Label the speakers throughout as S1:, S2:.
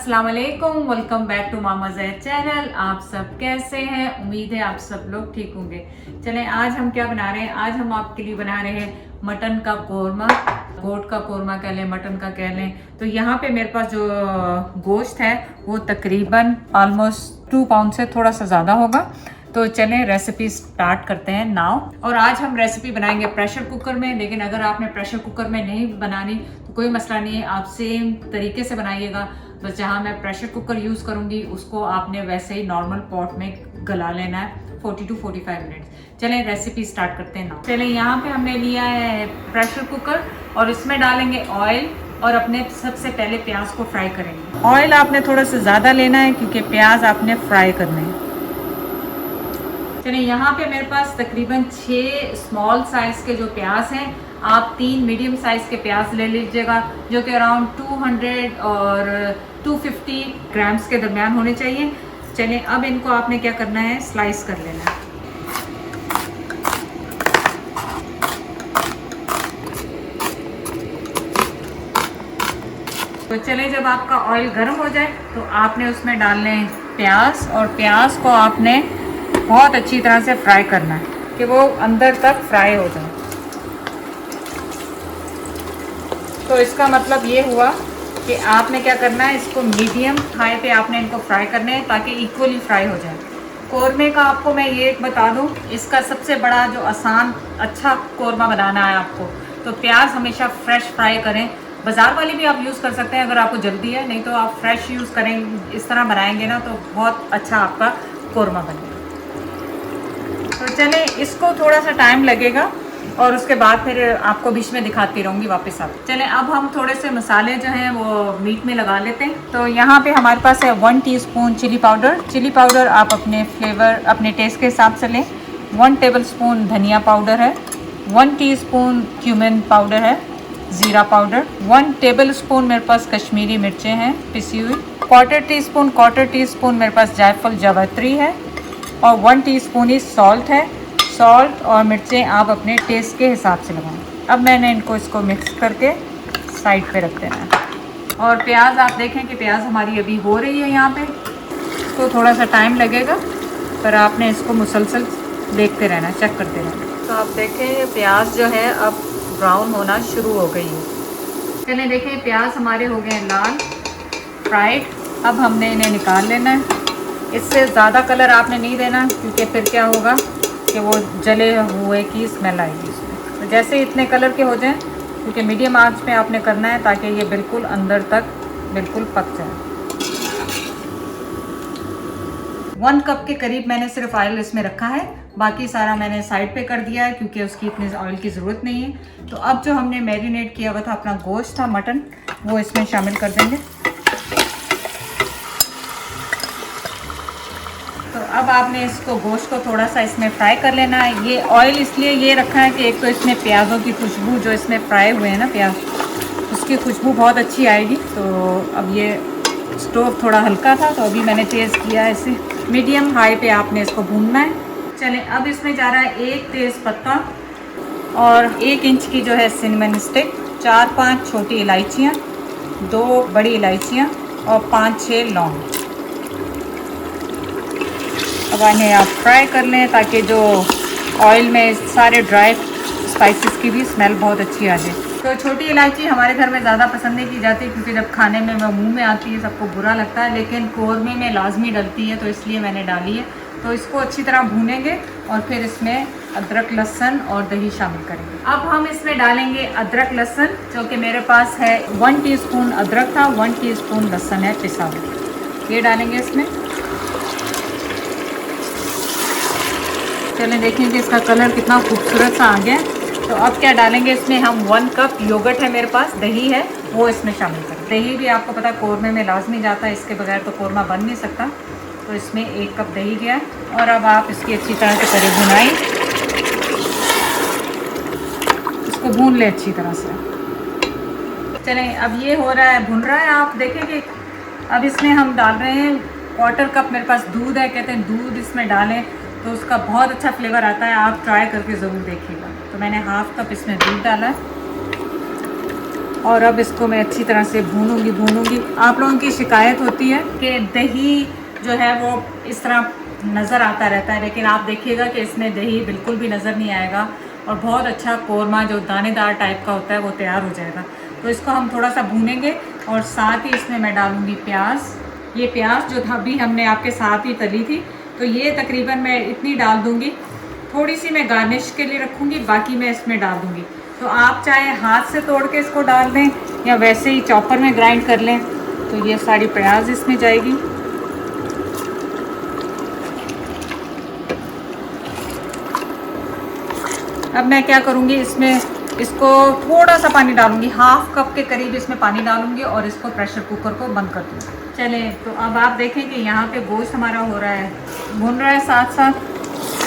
S1: अस्सलाम वालेकुम, welcome back to Mama Zaid channel. आप सब कैसे हैं? उम्मीद है आप सब लोग ठीक होंगे। चलें, आज हम क्या बना रहे हैं? आज हम आपके लिए बना रहे हैं मटन का कोरमा। गोट का कोरमा कह लें, मटन का कह लें। तो यहाँ पे मेरे पास जो गोश्त है वो तकरीबन ऑलमोस्ट 2 पाउंड से थोड़ा सा ज़्यादा होगा। तो चलें रेसिपी स्टार्ट करते हैं नाउ। और आज हम रेसिपी बनाएंगे प्रेशर कुकर में, लेकिन अगर आपने प्रेशर कुकर में नहीं बनानी तो कोई मसला नहीं है, आप सेम तरीके से बनाइएगा। बस जहाँ मैं प्रेशर कुकर यूज़ करूँगी उसको आपने वैसे ही नॉर्मल पॉट में गला लेना है 40 to 45 मिनट्स। चलें रेसिपी स्टार्ट करते हैं ना। चलें, यहाँ पे हमने लिया है प्रेशर कुकर और इसमें डालेंगे ऑयल और अपने सबसे पहले प्याज को फ्राई करेंगे। ऑयल आपने थोड़ा सा ज़्यादा लेना है क्योंकि प्याज आपने फ्राई करने हैं। चलिए, यहाँ पे मेरे पास तकरीबन 6 स्मॉल साइज़ के जो प्याज हैं, आप 3 मीडियम साइज़ के प्याज ले लीजिएगा जो कि अराउंड 200 और 250 ग्राम्स के दरमियान होने चाहिए। चलिए, अब इनको आपने क्या करना है, स्लाइस कर लेना है। तो चलिए, जब आपका ऑयल गर्म हो जाए तो आपने उसमें डालने हैं प्याज, और प्याज को आपने बहुत अच्छी तरह से फ्राई करना है कि वो अंदर तक फ्राई हो जाए। तो इसका मतलब ये हुआ कि आपने क्या करना है, इसको मीडियम हाई पे आपने इनको फ्राई करने हैं ताकि इक्वली फ्राई हो जाए। कोरमे का आपको मैं ये एक बता दूं, इसका सबसे बड़ा जो आसान अच्छा कोरमा बनाना है आपको, तो प्याज हमेशा फ्रेश फ्राई करें। बाज़ार वाली भी आप यूज़ कर सकते हैं अगर आपको जल्दी है, नहीं तो आप फ्रेश यूज़ करें, इस तरह बनाएंगे ना तो बहुत अच्छा आपका कोरमा बनेगा। तो चलें, इसको थोड़ा सा टाइम लगेगा और उसके बाद फिर आपको बीच में दिखाती रहूँगी वापस आप। चलें, अब हम थोड़े से मसाले जो हैं वो मीट में लगा लेते हैं। तो यहाँ पे हमारे पास है 1 teaspoon chilli powder. Chilli powder आप अपने फ्लेवर, अपने टेस्ट के हिसाब से लें। 1 टेबलस्पून धनिया पाउडर है। 1 टीस्पून क्यूमिन पाउडर है। ज़ीरा पाउडर 1 टेबलस्पून मेरे पास कश्मीरी मिर्चें हैं पिसी हुई। क्वार्टर टीस्पून मेरे पास जायफल जावित्री है और 1 टीस्पून ही सॉल्ट है। सॉल्ट और मिर्चें आप अपने टेस्ट के हिसाब से लगाएं। अब मैंने इसको मिक्स करके साइड पे रख देना है। और प्याज आप देखें कि प्याज हमारी अभी हो रही है यहाँ पे, इसको थोड़ा सा टाइम लगेगा पर आपने इसको मुसलसल देखते रहना, चेक करते रहना। तो आप देखें प्याज जो है अब ब्राउन होना शुरू हो गई है। चलें, देखें प्याज हमारे हो गए लाल फ्राइड। अब हमने इन्हें निकाल लेना है। इससे ज़्यादा कलर आपने नहीं देना क्योंकि फिर क्या होगा कि वो जले हुए की स्मेल आएगी इसमें। तो जैसे इतने कलर के हो जाएं, क्योंकि मीडियम आंच पे आपने करना है ताकि ये बिल्कुल अंदर तक बिल्कुल पक जाए। 1 कप के करीब मैंने सिर्फ ऑयल इसमें रखा है, बाकी सारा मैंने साइड पे कर दिया है क्योंकि उसकी इतनी ऑयल की ज़रूरत नहीं है। तो अब जो हमने मैरिनेट किया हुआ था अपना गोश्त था मटन, वो इसमें शामिल कर देंगे। तो अब आपने इसको गोश्त को थोड़ा सा इसमें फ्राई कर लेना है। ये ऑयल इसलिए ये रखा है कि एक तो इसमें प्याज़ों की खुशबू, जो इसमें फ्राई हुए हैं ना प्याज, उसकी खुशबू बहुत अच्छी आएगी। तो अब ये स्टोव थोड़ा हल्का था तो अभी मैंने तेज़ किया है इसे। मीडियम हाई पे आपने इसको भूनना है। चलें, अब इसमें जा रहा है 1 तेज़ पत्ता और 1 इंच की जो है सिनेमन स्टिक, 4-5 छोटी इलायचियाँ, 2 बड़ी इलायचियाँ और 5-6 लौंग। अब इन्हें आप फ्राई कर लें ताकि जो ऑयल में सारे ड्राई स्पाइसेस की भी स्मेल बहुत अच्छी आ जाए। तो छोटी इलायची हमारे घर में ज़्यादा पसंद नहीं की जाती क्योंकि जब खाने में वो मुंह में आती है सबको बुरा लगता है, लेकिन कोरमे में लाजमी डलती है तो इसलिए मैंने डाली है। तो इसको अच्छी तरह भूनेंगे और फिर इसमें अदरक लहसुन और दही शामिल करेंगे। अब हम इसमें डालेंगे अदरक लहसुन, जो कि मेरे पास है 1 टीस्पून अदरक था, 1 टीस्पून लहसुन है पिसा हुआ, ये डालेंगे इसमें। चलें, देखें कि इसका कलर कितना खूबसूरत सा आ गया। तो अब क्या डालेंगे इसमें हम, 1 कप योगर्ट है मेरे पास, दही है, वो इसमें शामिल करें। दही भी आपको पता कोरमे में लाजमी जाता है, इसके बगैर तो कोरमा बन नहीं सकता। तो इसमें 1 कप दही गया और अब आप इसकी अच्छी तरह से करें भुनाई, इसको भून ले अच्छी तरह से। चलें, अब ये हो रहा है, भुन रहा है। आप देखें कि अब इसमें हम डाल रहे हैं 1/4 कप मेरे पास दूध है, कहते हैं दूध इसमें डालें तो उसका बहुत अच्छा फ्लेवर आता है, आप ट्राई करके ज़रूर देखिएगा। तो मैंने 1/2 कप इसमें दूध डाला है। और अब इसको मैं अच्छी तरह से भूनूंगी। आप लोगों की शिकायत होती है कि दही जो है वो इस तरह नज़र आता रहता है, लेकिन आप देखिएगा कि इसमें दही बिल्कुल भी नज़र नहीं आएगा और बहुत अच्छा कोरमा जो दानेदार टाइप का होता है वो तैयार हो जाएगा। तो इसको हम थोड़ा सा भूनेंगे और साथ ही इसमें मैं डालूँगी प्याज। ये प्याज जो था अभी हमने आपके साथ ही तली थी, तो ये तकरीबन मैं इतनी डाल दूँगी। थोड़ी सी मैं गार्निश के लिए रखूँगी, बाकी मैं इसमें डाल दूँगी। तो आप चाहे हाथ से तोड़ के इसको डाल दें या वैसे ही चॉपर में ग्राइंड कर लें। तो ये सारी प्याज इसमें जाएगी। अब मैं क्या करूँगी, इसमें इसको थोड़ा सा पानी डालूँगी, हाफ कप के करीब इसमें पानी डालूँगी और इसको प्रेशर कुकर को बंद कर दूँगी। चलें, तो अब आप देखें कि यहाँ पे गोश्त हमारा हो रहा है, भुन रहा है।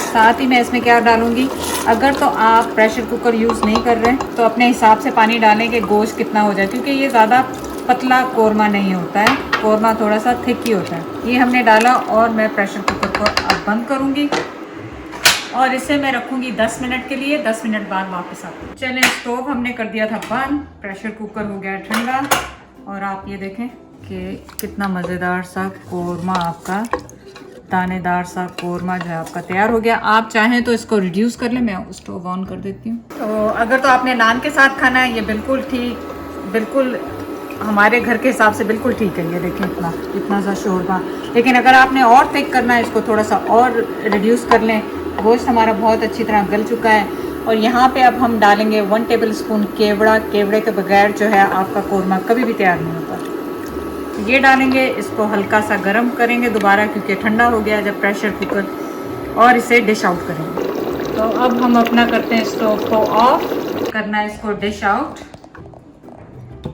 S1: साथ ही मैं इसमें क्या डालूँगी, अगर तो आप प्रेशर कुकर यूज़ नहीं कर रहे हैं तो अपने हिसाब से पानी डालें कि गोश्त कितना हो जाए, क्योंकि ये ज़्यादा पतला कोरमा नहीं होता है, कोरमा थोड़ा सा थिक ही होता है। ये हमने डाला और मैं प्रेशर कुकर को अब बंद करूँगी और इसे मैं रखूँगी 10 मिनट के लिए। 10 मिनट बाद वापस आती हूँ। चलें, स्टोव हमने कर दिया था बंद, प्रेशर कुकर हो गया ठंडा और आप ये देखें कि कितना मज़ेदार सा कोरमा, आपका दानेदार सा कोरमा जो है आपका तैयार हो गया। आप चाहें तो इसको रिड्यूस कर लें, मैं स्टोव ऑन कर देती हूँ। तो अगर तो आपने नान के साथ खाना है, ये बिल्कुल ठीक, बिल्कुल हमारे घर के हिसाब से बिल्कुल ठीक है। ये देखें इतना सा शोरबा। लेकिन अगर आपने और थिक करना है, इसको थोड़ा सा और रिड्यूस कर लें। गोश्त हमारा बहुत अच्छी तरह गल चुका है और यहाँ पे अब हम डालेंगे 1 टेबल स्पून केवड़ा। केवड़े के बगैर जो है आपका कोरमा कभी भी तैयार नहीं होता। ये डालेंगे, इसको हल्का सा गर्म करेंगे दोबारा, क्योंकि ठंडा हो गया जब प्रेशर कुकर, और इसे डिश आउट करेंगे। तो अब हम अपना करते हैं स्टोव को ऑफ, करना है इसको डिश आउट।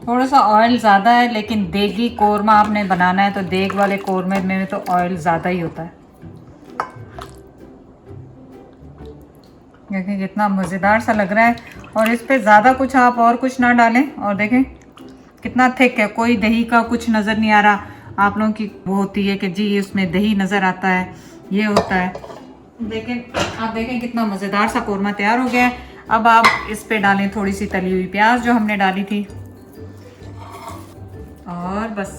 S1: थोड़ा सा ऑयल ज़्यादा है, लेकिन देगी कोरमा आपने बनाना है तो देग वाले कोरमे में तो ऑयल ज़्यादा ही होता है। देखें कितना मज़ेदार सा लग रहा है और इस पे ज़्यादा कुछ आप और कुछ ना डालें। और देखें कितना थिक है, कोई दही का कुछ नज़र नहीं आ रहा। आप लोगों की वो होती है कि जी उसमें दही नज़र आता है, ये होता है। आप देखें कितना मज़ेदार सा कोरमा तैयार हो गया है। अब आप इस पे डालें थोड़ी सी तली हुई प्याज जो हमने डाली थी, और बस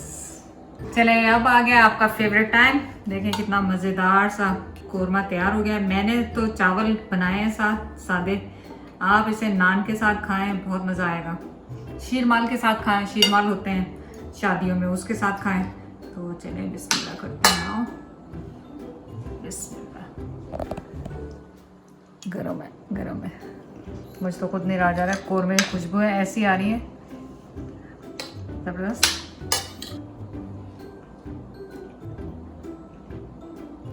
S1: चलें, अब आ गया आपका फेवरेट टाइम। देखें कितना मज़ेदार सा कोरमा तैयार हो गया है। मैंने तो चावल बनाए हैं सादे, आप इसे नान के साथ खाएं, बहुत मज़ा आएगा। शीरमाल के साथ खाएं, शीरमाल होते हैं शादियों में, उसके साथ खाएं। तो चलें बिस्मिल्लाह करते हैं। आओ बिस्मिल्लाह। गरम है, मुझे तो खुद नहीं रहा जा रहा। कोरमे की खुशबू है ऐसी आ रही है, ज़बरदस्त।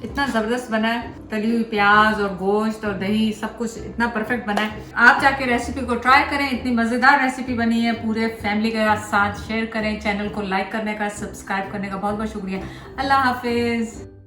S1: इतना ज़बरदस्त बना है, तली हुई प्याज और गोश्त और दही सब कुछ इतना परफेक्ट बना है। आप जाके रेसिपी को ट्राई करें, इतनी मज़ेदार रेसिपी बनी है। पूरे फैमिली के साथ शेयर करें, चैनल को लाइक करने का, सब्सक्राइब करने का बहुत बहुत शुक्रिया। अल्लाह हाफिज़।